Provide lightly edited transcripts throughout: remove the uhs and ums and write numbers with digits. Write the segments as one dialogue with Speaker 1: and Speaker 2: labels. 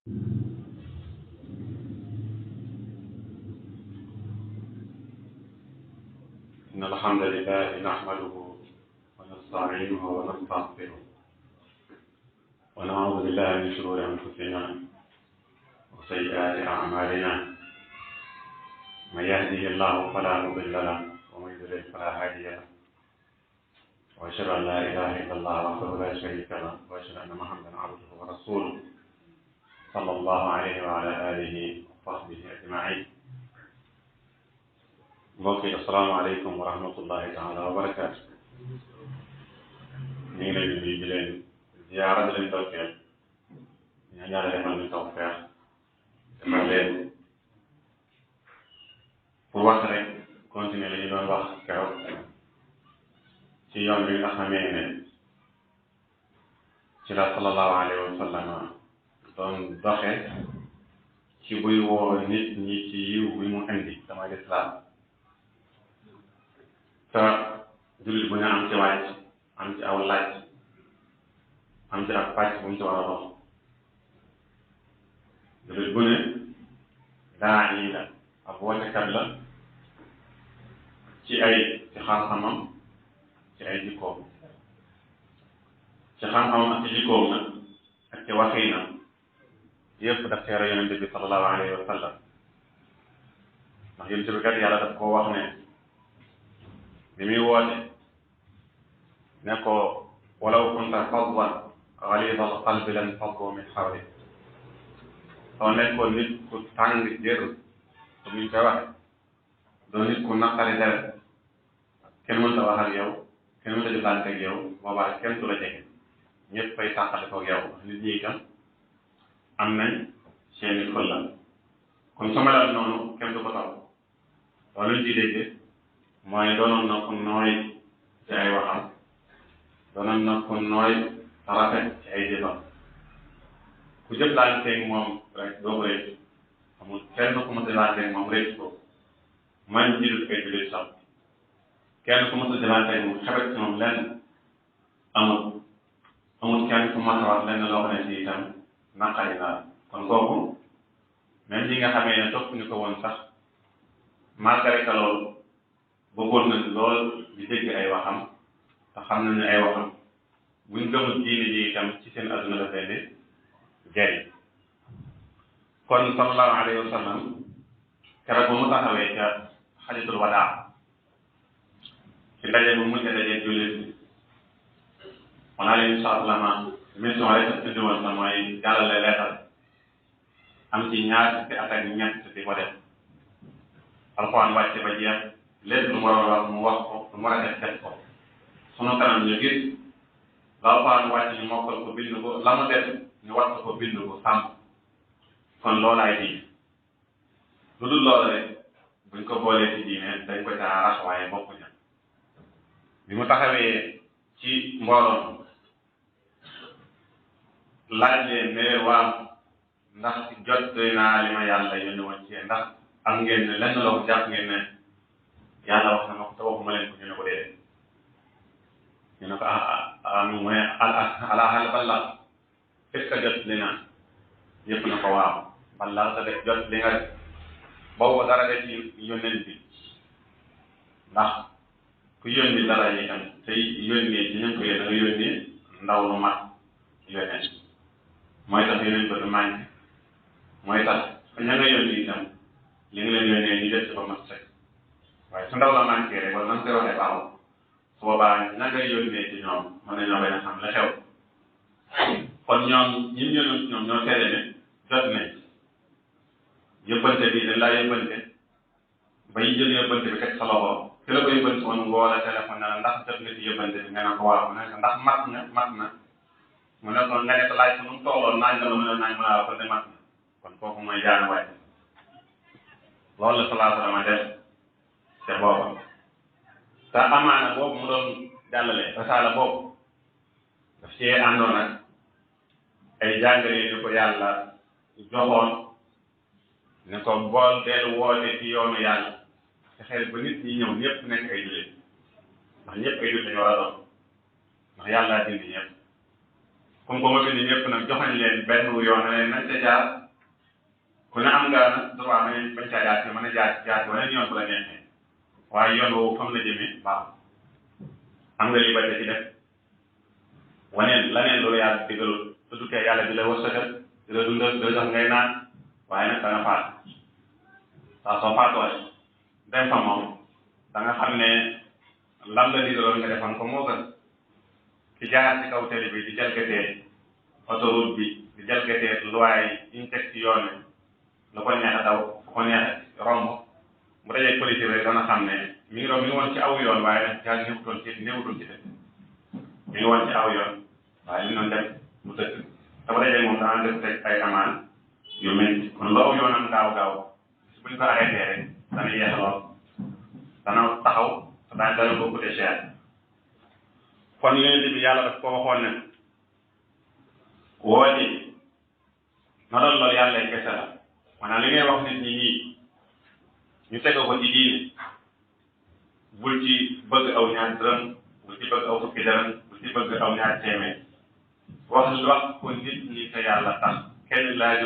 Speaker 1: إن الحمد لله نحمده ونستعينه ونستغفره ونعوذ بالله من شرور أنفسنا وسيئات أعمالنا من يهده الله فلا مضل له ومن يضلل فلا هادي له وأشهد أن لا إله إلا الله وحده لا شريك له وأشهد أن محمدا عبده ورسوله صلى الله عليه وعلى آله وصحبه أجمعين. mbokk yi asalaamaaleykum wa rahmatullahi taala wa barakaatu. ñu ngi leen di nuyu di leen ziyaara di leen dokkeel ñaa ñaare defal ñu tawfeex defal leen pour wax rek continuer li ñu doon wax keroog ci yoon bi nga xamee ne ci la sallallahu alayhi wa sallam doon doxe ci buy woo nit ñi ci yiw bi mu indi damay lislaam te jullit bu ne am ci wàcc am ci aw laaj am ci ak pàcc bu mu ci war a dox jullit bu ne daa yi la ab wootekat la ci xam-xamam ci ay jikkoom ci xam-xamam ak ci jikkoom nag ak ci waxiinam yëpp daf teera yonente bi sallallahu alayhi wa sallam ndax yonente bi kat yàlla daf koo wax ne li muy woote ne ko walaw kunta faddan ghalida al-qalbi lan faddu min hawlik soo nekkoon nit ku tàng jër comme ni ñu koy waxe doo nit ku naqari deret kenn mënta wax ak yow kenn mënta jëflante ak yow boobaa kenn du la jege ñëpp fay tàqale koog yow nit ñi itam am nañ seeni fulla kon su meloon noonu kenn du ko taw loolu lañ ciy déggee mooy doonoon na ku nooy ci ay waxam doonoon na ku nooy rafet ci ay jëfam ku jëflanteeg moom rek doo ko rëcc amul kenn ku mos a jëflanteeg moom rëcc ko man jiitu ay jullit sax kenn ku mos a jëflanteeg moom xebet ci moom lenn amul kenn ku mos a wax lenn loo xam ne si itam naqari naa kon kooku même li nga xamee ne topp ñu ko woon sax malgré que loolu bëggoon nañ lool di dégg ay waxam te xam nañ ne ay waxam buñ gëmul diine ji itam ci seen adduna la fay di jëriñ kon sallallahu alayhi wa sallam keroog ba mu taxawee ca xajatul wadaa ci ndaje bu mujj a daje jullit bi on a leen incha allah mission rek indi woon na mooy jàllale leetal am ci ñaar ci at ak ñett di ko def alxuraan wàcce ba jeex lépp lu mu war a wax mu wax ko lu mu war a def ko sunu kanam ñu gis la alxuraan wàcc ñu mokkal ko bind ko la mu def ñu wattu ko bind ko sàmm kon loolaay diine lu dul loola rek buñ ko boolee ci diine dañ ko caa rax waaye bokku ña bi mu taxawee ci mbooloon laaj leen ne leen waaw ndax jot naa li ma yàlla yónni woon ci ndax am ngeen ne lenn loo ko jàpp ngeen ne yàlla wax na ma ko te waxuma leen ko ñu ne ko déedéet ñu ne ko mu ne ala hal ballag est-ce que jot li naan yëpp na ko waaw ballag te def jot li nga def boobu dara de ci yónneen bi ndax ku yónni dara yi tam te yónnee ci ñu ko yéen da nga yónnee ndaw lu mat yónneen mooy tax yónneen ba du manqué mooy tax ña nga yónni itam li nga leen yónnee ñu def ci ba mat sëkk waaye su ndaw la manqué rek wala nan koy waxee baaxul su boobaa na ngay yónnee ci ñoom mën nañoo bañ a xam la xew kon ñoom ñi ñu yónnoon ci ñoom ñoo seede ne jot nañ yëbbante bi dañ laa yëbbante ba ñu jël yëbbante bi teg sa loxo ki la ko yëbbante woon woo la téléphone ne la ndax jot nga ci yëbbante bi nga ne ko waaw mu ne ko ndax mat na mu ne ko nga ne ko laaj ko nu mu tolloon naaj la mu ne naaj mu ne ko de mat na kon kooku mooy jaanu waay loolu la salaa salama def te booba te amaana boobu mu doon jàllale rasaala boobu daf cee àndoon ak ay jàngale yu ko yàlla joxoon ne ko bool del woote ci yoonu yàlla te xel ba nit ñi ñëw ñëpp nekk ay jullit ndax ñëpp ay jullit dañu war a doon ndax yàlla dindi ñëpp comme que ma bind ñëpp nag joxañ leen benn yoon ne leen nañ ca jaar ku ne am nga nag droit bañ caa jaar ci mën a jaar wala yoon bu la neexee waaye yoon woowu fam la jëmee baax am nga liberté ci def waneen laneen loolu yàlla digalul su dukkee yàlla di la wërsëgal di la dundal di la jox ngay naan waaye nag da nga faat saa soo faatoo dem fa moom da nga xam ne lam la digaloon nga defan ko moo gën ci jaar ci kaw télé bi di jalgatee autoroute bi di jalgatee loi yi ñu teg ci yoon wi lu ko neex a daw fu ko neex romb mu dajee police rek dana xam ne mi ngi woon ci aw yoon waaye nag jaar néewutoon ci dëkk mi ngi woon ci aw yoon waaye li noonu dem mu dëkk te bu dajee moom dana def teg ay amaan yu mel kon loo yoonam gaaw buñ ko arrêté rek dana yeex lool dana taxaw te dana ko coûté cher kon yonent bi yàlla daf ko waxoon ne woote na doon loolu yàlla kese la maanaam li ngay wax nit ñi ñii ñu teg ko ci diine bul ci bëgg aw ñaar dërëm bul ci bëgg aw fukki dërëm bul ci bëgg aw ñaar téeméer wax ko nit ñi te yàlla tax kenn laaju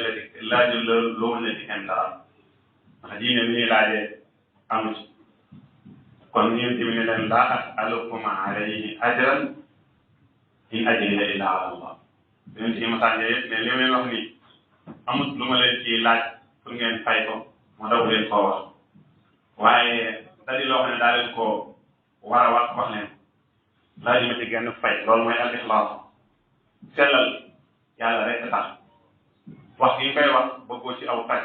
Speaker 1: la loo mën a di kenn dara ndax diine mi ñuy laajee amu ci kon ñun tamit ne leen laa as'alukum alayhi ajran in ajriya illa ala Allah ñun ci masaan yëpp ne li ma leen wax nii amut lu ma leen ci laaj pour ngeen fay ko ma daw leen koo wax waaye da di loo xam ne daa leen koo war a wax leen laaju ma ci genn fay loolu mooy al-ixlaas sellal yàlla rek tax wax gi nga koy wax bëggoo ci aw tag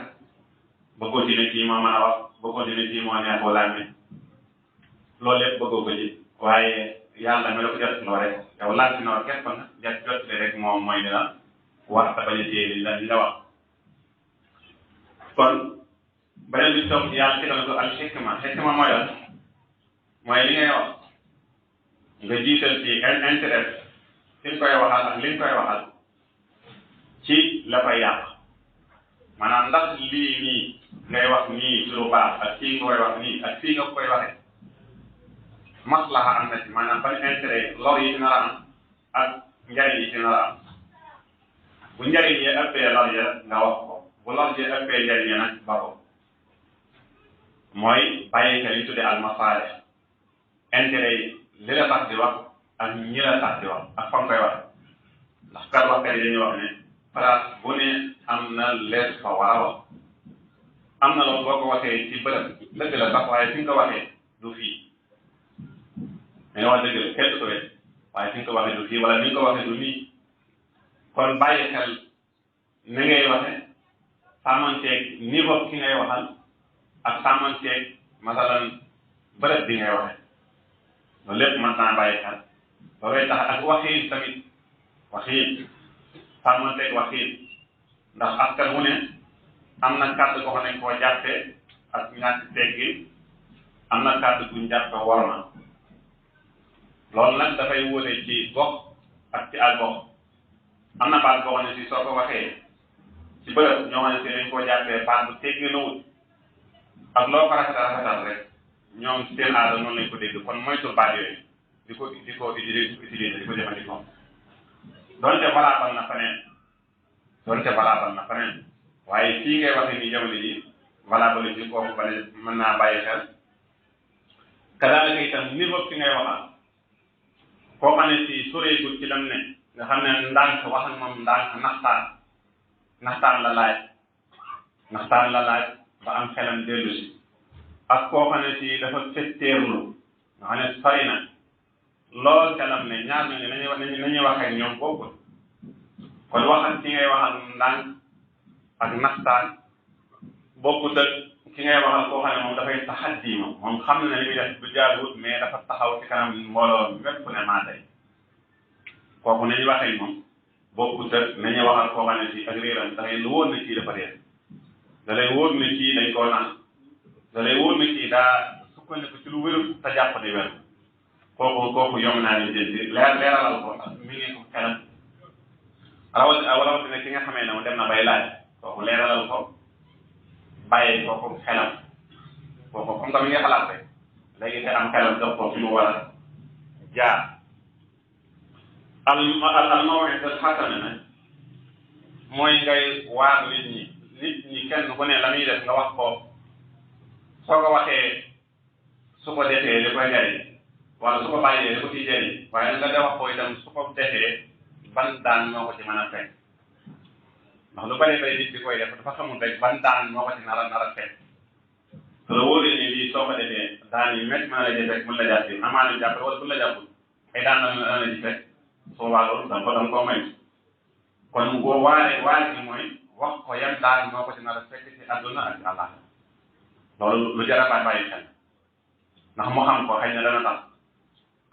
Speaker 1: bëggoo ci ne kii moo mën a wax bëggoo ci ne kii moo neex wala mi loolu lépp bëggoo ko ci waaye yàlla mi la ko jot loo rek yow laaj si noor képp na jot rek moom mooy dina wax te bañ a téye li la wax kon beneen bi toog yàlla ci dana ko al xikma mooy lan mooy li ngay wax nga jiital ci intérêt fi nga koy waxal ak li nga koy waxal ci la koy yàq maanaam ndax lii nii ngay wax nii ci lu baax ak fii nga koy wax nii ak fii nga koy waxee maslaha am na ci maanaam ban intérêt lor yi ci nar a am ak njariñ yi ci nar a am bu njariñ yi ëppee lor ya nga wax ko bu lor yi ëppee njariñ ya nag ba ko mooy bàyyi xel yi tuddee al masaalih intérêt yi li la tax di wax ak ñi la tax di wax ak fa nga koy wax ndax kat waxkat yi dañuy wax ne place bu ne am na lees fa war a wax am na loolu boo ko waxee ci bërëb dëgg la sax waaye fi nga ko waxee du fii mais wax dëgg la kenn du ko wet waaye fi nga ko waxee du fii wala ni nga ko waxee du nii kon bàyyi xel ni ngay waxe sàmmanteeg niveau ki ngay waxal ak sàmmanteeg masalan bërëb bi ngay waxe loolu lépp mën naa bàyyi xel loolay tax ak waxiin tamit waxiin sàmmanteeg waxiin ndax askan wu ne am na kàddu ko xam ne koo jàppee ak ñàkk teggin am na kàddu guñ jàppe worma loolu nag dafay wóote ci gox ak ci ak gox am na baat boo xam ne si soo ko waxee ci bërëb ñoo xam ne si dañ koo jàppee baat bu teggin la wut ak loo ko rafetal rek ñoom seen aada noonu lañ ko dégg kon moytu baat yooyu di ko utiliser di ko jëfandikoo donte valable na feneen waaye fii ngay waxee ni jamono ji valable ci kooku ba ne mën naa bàyyi xel kadaalika itam niveau fi ngay waxal koo xam ne si soreegul ci lam ne nga xam ne ndànk wax ak moom ndànk naxtaan la laaj ba am xelam dellu si ak koo xam ne si dafa fetteerlu nga xam ne sori na lool ca lam ne ñaar ñooñu nañuy waxee ak ñoom bokkul kon waxal ci ngay waxal ndànk ak naxtaan bokkut ak ki ngay waxal koo xam ne moom dafay taxaddi moom xam na ne li muy def du jaaduwut mais dafa taxaw ci kanam mbooloo mépp ne maa tey kooku nañu waxee moom bokkut ak nañu waxal koo xam ne si ak réeram da ngay lu wóor ne kii dafa réer da lay wóor ne kii dañ koo naan da lay wóor ne kii daa sukkandiku ci lu wérul te jàpp di wér kooku yomb naa leen jël leeralal ko ndax mi ngi ko xelam rawatina ki nga xamee ne mu dem na bay laaj kooku leeralal ko bàyyi kooku xelam kooku comme que mi ngi xalaat rek léegi te am xelam jox ko fi mu war a jaar al maw'izatul hasana nag mooy ngay waar nit ñi kenn ku ne la muy def nga wax ko soo ko waxee su ko defee li koy jariñ wala su ko bàyyee li ko ciy jariñ waaye nag nga de wax ko itam su ko defee ban daan moo ko ci mën a fekk ndax lu bari bay nit di koy def dafa xamul rek ban daan moo ko ci nar a fekk te la wóoree ni lii soo ko defee daan yi métti mën la ji fekk mën la jàpp amaana jàpp wala bu la jàppul ay daan la ji fekk soo waa loolu da nga koo may kon boo waare gi mooy wax ko yan daan moo ko ci nar a fekk ci àdduna ak ci àllaaxira loolu lu jar a bàyyi xel ndax mu xam ko xëy na dana tax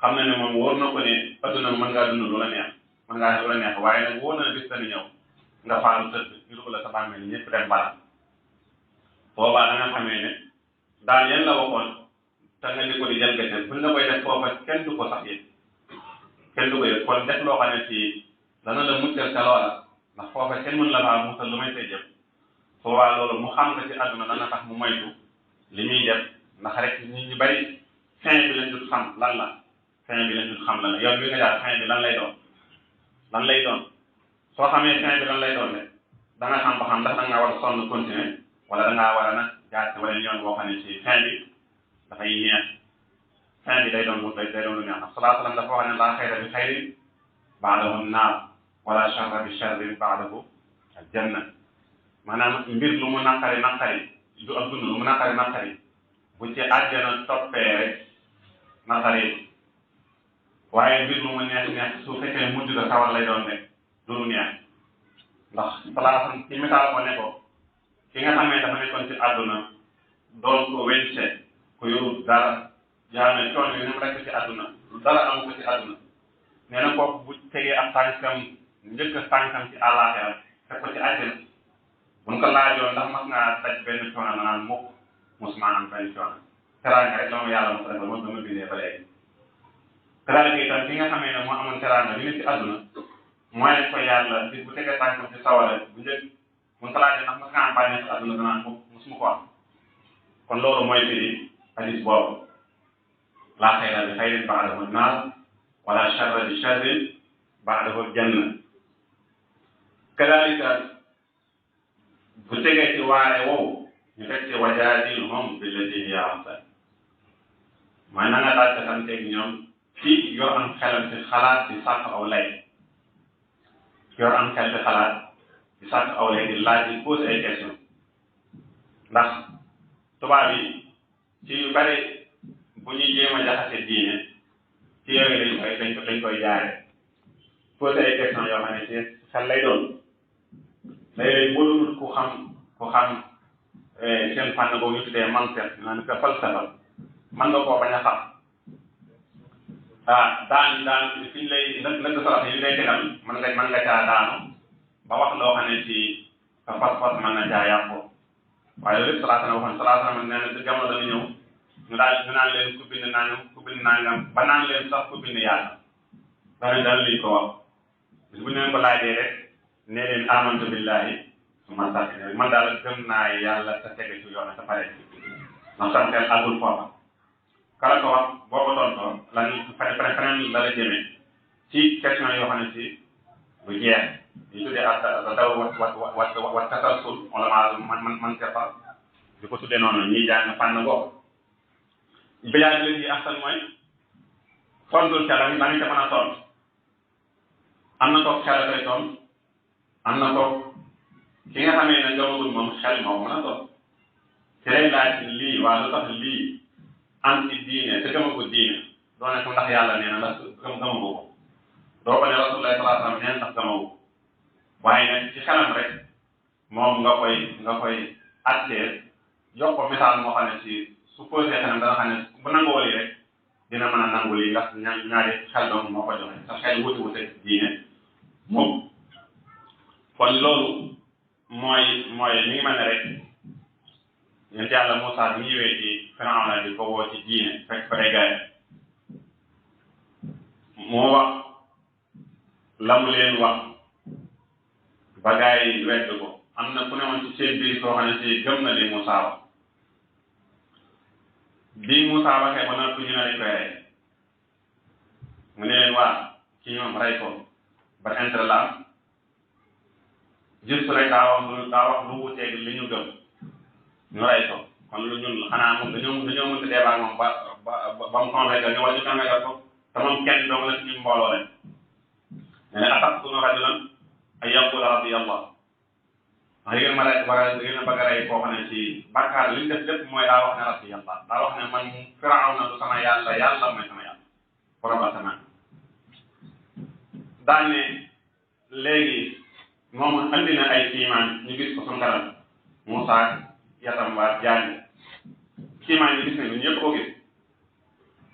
Speaker 1: xam na ne moom wóor na ko ne adduna mën ngaa dund lu la neex mën ngaa def lu la neex waaye nag wóor na ne bis dana ñëw nga faalu tëdd ñu dugg la sa bàmmeel ni ñëpp dem baram boobaa da nga xamee ne daal yan la waxoon te nga di ko di jalgate buñ la koy def foofa kenn du ko sax yëg kenn du ko yëg kon def loo xam ne fii dana la muccal ca loola ndax foofa kenn mën la faa musal lu may say jëf boobaa loolu mu xam ko ci adduna dana tax mu moytu li muy def ndax rek nit ñu bari fin bi lañ dul xam lan la fin bi lañ dul xam lan la yow mi nga jaar fin bi lan lay doon soo xamee fin bi lan lay doon rek da nga xam ba xam ndax da ngaa war a sonn continuer wala da ngaa war a nag jaar ci wala yoon boo xam ne ci fin bi dafay neex fin bi day doon lu neex ndax salaa salaam dafa wax ne laa xayra bi xayrin baadahu naar wala charra bi charrin baadahu aljanna maanaam mbir lu mu naqari du ak dund lu mu naqari bu ci àjjana toppee rek naqari waaye mbir lu mu neex su fekkee mujj ga sawar lay doon rek du lu neex ndax salaasam ci misaal ko ne ko ki nga xamee dafa nekkoon ci àdduna doon ko wence ko yorul dara jaame coono yi ñoom rek ci àdduna dara amu ko ci àdduna nee na kooku bu tegee ab tànkam njëkk tànkam ci àllaaxira teg ko ci àjjana buñ ko laajoon ndax mas ngaa daj benn coono na naan mukk mosuma am benn coono teraanga rek la ma yàlla mos a defal moom dama bindee ba léegi teraanga itam ki nga xamee ne moo amoon teraanga li ne ci àdduna mooy ko yàlla bis bu tegee tànkam ci sawara bu njëkk buñ ko laajee ndax mas ngaa am bànneex ci àdduna danaan mukk mosuma ko am kon loolu mooy firi hadis boobu laa xayra bi xayrin baadahu naar wala charra bi charrin baadahu janna kadalika bu tegee ci waare wow ñu teg ci wajaadilhum billati hiya ahsan mooy na nga daal di santeeg ñoom ci yor am xelam ci xalaat di sàkk aw lay yor am xel ci xalaat di sàkk aw lay di laaj di posé ay question ndax tubaab yi ci yu bari bu ñuy jéem a jaxase diine ci yooyu dañ koy jaare posé ay question yoo xam ne ci xel lay doon léeg-léeg boo doonul ku xam seen fànn boobu ñu tuddee mantiq naan ko falsafa mën nga koo bañ a xam daan fi ñu lay lëkk sarax yi ñu lay tegal mën nga caa daanu ba wax loo xam ne ci sa fas mën na caa yàqu waaye loolu yëpp salaasana waxoon salaasana nee na jamono dana ñëw ñu naan leen ku bind nangam ba naan leen sax ku bind yàlla dana liñ ko wax bis bu ñu leen ko laajee rek ne leen amantu billahi summa staqim man daal gëm naa yàlla te tege ci yoon te pare ndax sam xel àggul foofa kala ko wax boo ko tontoo lan feneen la jëmee ci question yoo xam ne si du jeex ñu tuddee wat tasalsul wala man tefa di ko tuddee noonu ñiy jàng fànn boobu bilaay bi yi ahsan mooy tontul ca la nga ca mën a tont am na ko xel koy tont am na ko ki nga xamee ne gëmagul moom xel moo mën a tont ci lay laaj lii waa lu tax lii am ci diine te gëmagul diine doo ne ko ndax yàlla nee na ndax gëmagu ko doo ko ne rasulullah sallallahu alayhi wa sallam nee na ndax gëmagu waaye nag ci xelam rek moom nga koy attee jox ko misaal moo xam ne si su posé xelam dana xam ne bu nangoo lii rek dina mën a nangu lii ndax ñaari xel doom moo ko joxe sa xel wuti diine moom kon loolu mooy mi ngi mel ne rek yéen yàlla Moussa bi ñëwee ci Firawna di ko woo ci diine fekk fa ay gaay moo wax la mu leen wax ba gaay yi wedd ko am na ku ne woon ci seen biir koo xam ne si gëm na li Moussa wax bi Moussa waxee ba noppi ñu ne dañ koy rey mu ne leen waa kii moom rey ko ba intérêt la am juste rek daa wax lu wuteeg li ñu gëm ñu rey ko kon lu ñun xanaa moom dañoo mënta débat moom ba mu convaincre ñu wala ñu convaincre ko te moom kenn dong la ci ñun mbooloo rek ne ne ataqtuluuna rajulan an yaqula rabbi Allah ndax yéen a bëgg a rey koo xam ne ci bàkkaar li ñu def lépp mooy daa wax ne rabbi Allah daa wax ne man Firawna du sama yàlla yàlla mooy sama yàlla borom asamaan daan ne léegi moom andi na ay kiimaan ñu gis ko suñu kanam Moussa yatam waa jaani kiimaan ñu gis ne ñun ñëpp ko gis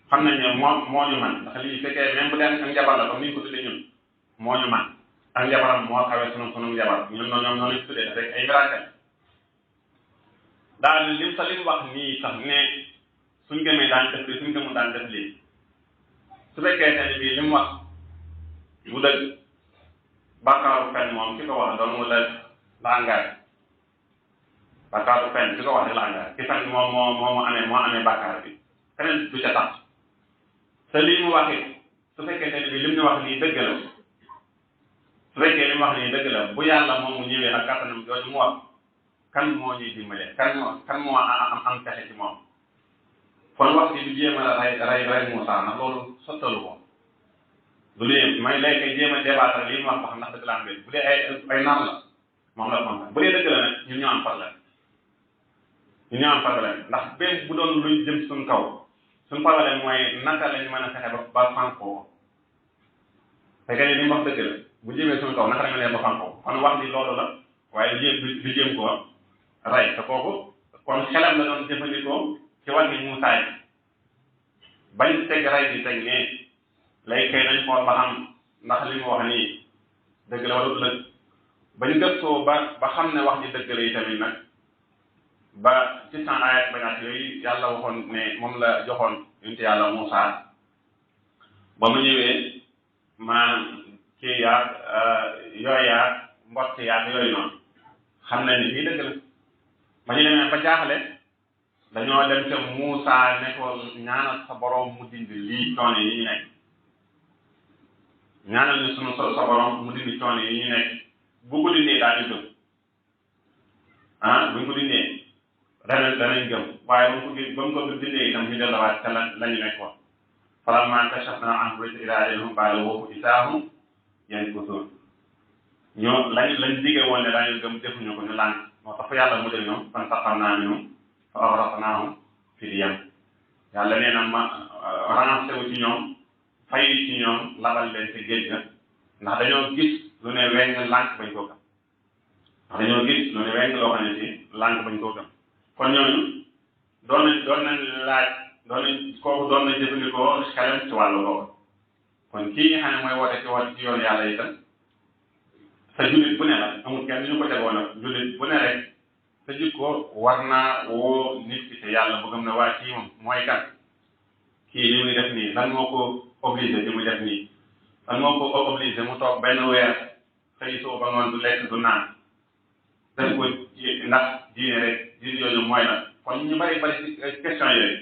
Speaker 1: xam nañ ne moo ñu man ndax lii fekkee même bu dee ak njabar la comme ni ñu ko tuddee ñun moo ñu man ak njabaram moo xawee sunu njabar ñun ñoom ñoo leen tuddee rek ay miracle daal lim wax nii sax ne suñ gëmee daan def lii suñ gëmul daan def lii su fekkee ne bii li mu wax bu dëgg bàkkaaru fen moom ki ko wax doon mu la engagé bàkkaaru fen ki ko wax rek la engagé ki fen moo amee bàkkaar bi keneen du ca tax te lii mu waxee su fekkee ne bii lim ñu wax nii dëgg la su fekkee li mu wax nii dëgg la bu yàlla moom mu ñëwee ak kattanam jooju mu wax kan moo ñuy dimbale kan moo am pexe ci moom kon wax ji du jéem a rey Moussa ndax loolu sottalu ko du léegi may lay koy jéem a débattre lii mu wax ba xam ndax dëgg la am bu dee ay nar la moom la kontaan bu dee dëgg la nag ñun ñoo am problème ndax bépp bu doon luy jëm suñ kaw suñ problème mooy naka lañ mën a fexe ba fànkoo fekkee ne li mu wax dëgg la bu jëmee suñu kaw naka la ñu leen ba fànkoo kon wax ni loolu la waaye du jéem ko rey te kooku kon xelam la doon jëfandikoo ci wàllu Moussa yi bañ teg rey bi teg ne lay kay nañ xool ba xam ndax li mu wax nii dëgg la wala du dëgg bañ gëstoo ba xam ne wax ji dëgg la yi tamit nag ba ci cent ayat banaat yooyu yàlla waxoon ne moom la joxoon yonent yàlla Moussa ba mu ñëwee maanaam kii yaag yooyaag mbott yaag yooyu noonu xam na ni fii dëgg la ba ñu demee ba jaaxle dañoo dem ca Moussa ne ko ñaanal sa borom mu dindi lii coono yi ñu nekk ñaanal ñu sunu sa borom mu dindi coono yi ñu nekk bu ko dindee daal di gëm buñ ko dindee danañ gëm waaye ba mu ko dindee itam ñu delluwaat ca la ñu nekkoon falammaa kashafnaa anhum ilaa ajalihim baalaguu idaa hum yankusuun ñoo lañ digee woon ne daañu gëm defuñu ko ñu lànk moo tax fa yàlla mu dëgg ñoom fantaqamnaa minhum fa aghraqnaahum fil yam yàlla nee na ma renoncé wu ci ñoom fayu ci ñoom labal leen ci géej ga ndax dañoo gis lu ne weng lànk bañ koo gëm ndax dañoo gis lu ne weng loo xam ne ci lànk bañ koo gëm kon ñooñu doon nañ laaj kooku doon nañ jëfandikoo xelam ci wàllu boobu kon kii nga xam ne mooy woote ci yoonu yàlla itam sa jullit bu ne la amul kenn ñu ko tegoon nag jullit bu ne rek sa jikko war naa woo nit ki te yàlla bu gëm ne waa kii moom mooy kan kii li muy def nii lan moo ko obligé di muy def nii lan moo ko obligé mu toog benn weer xëy soo ba ngoon du lekk du naan def ko ndax diine rek diine yooyu mooy la kon ñu bari ci question yooyu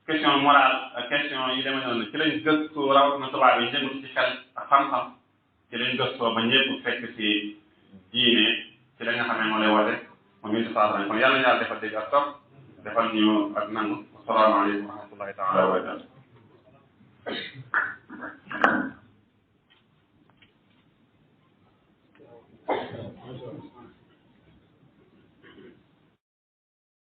Speaker 1: question morale ak question yi demee noonu ci lañ gëstu rawatina tubaab yi jëngu ci xel ak xam-xam ci lañ gëstoo ba ñëpp fekk ci diine ci la nga xam ne moo lay woote moom it saa kon yàlla na yàlla defal dégg ak topp defal ñu ak nangu asalaamaaleykum wa rahmatullahi taala wa barakatu